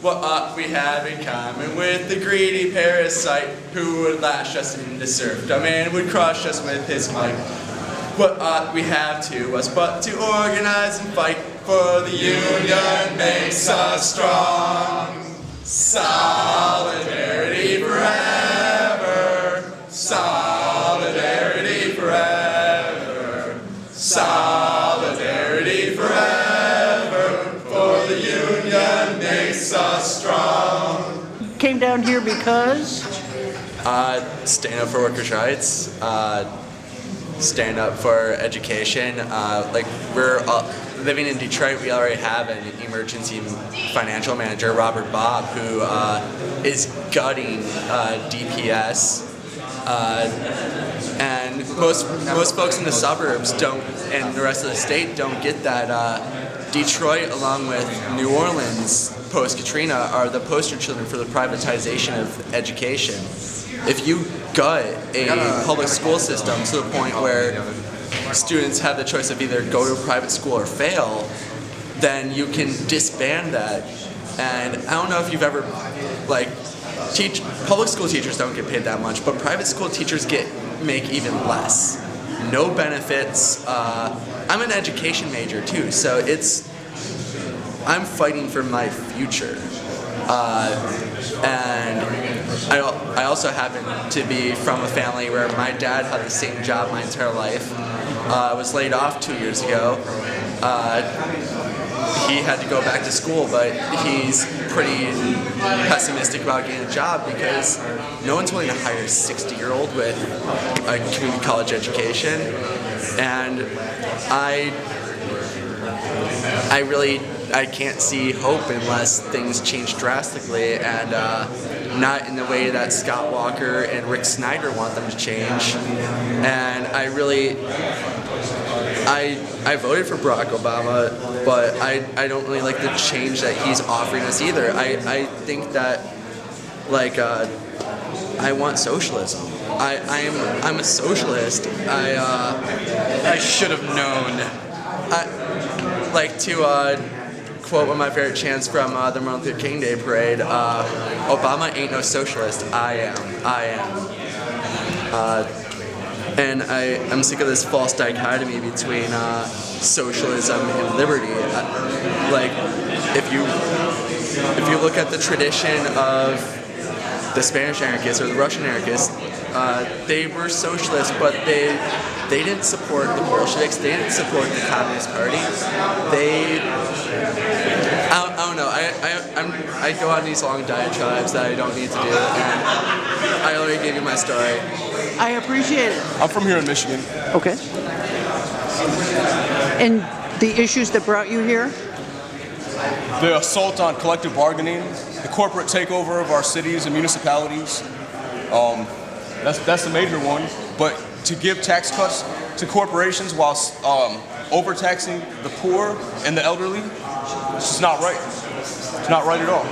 What ought we have in common with the greedy parasite who would lash us into serfdom and would crush us with his might? What ought we have to us but to organize and fight, for the union makes us strong. Solidarity forever, solidarity forever, solidarity forever, for the union makes us strong. Came down here because? Stand up for workers' rights, stand up for education. We're living in Detroit, we already have an emergency financial manager, Robert Bob, who is gutting DPS. And most folks in the suburbs don't, and the rest of the state don't get that. Detroit, along with New Orleans post-Katrina, are the poster children for the privatization of education. If you gut a public school system to the point where students have the choice of either go to a private school or fail, then you can disband that. And I don't know if you've ever, public school teachers don't get paid that much, but private school teachers make even less. No benefits. I'm an education major too, so I'm fighting for my future. And I also happen to be from a family where my dad had the same job my entire life. Was laid off 2 years ago. He had to go back to school, but he's pretty pessimistic about getting a job because no one's willing to hire a 60-year-old with a community college education. And I can't see hope unless things change drastically, and not in the way that Scott Walker and Rick Snyder want them to change. And I voted for Barack Obama, but I don't really like the change that he's offering us either. I think that I want socialism. I'm a socialist. I should have known. To quote one of my favorite chants from the Martin Luther King Day Parade, Obama ain't no socialist, I am. And I'm sick of this false dichotomy between socialism and liberty. If you look at the tradition of the Spanish anarchists or the Russian anarchists, they were socialists, but they didn't support the Bolsheviks. They didn't support the Communist Party. I don't know. I go on these long diatribes that I don't need to do, and I already gave you my story. I appreciate it. I'm from here in Michigan. Okay. And the issues that brought you here? The assault on collective bargaining, the corporate takeover of our cities and municipalities. That's the major one. But to give tax cuts to corporations while overtaxing the poor and the elderly, it's just not right. It's not right at all.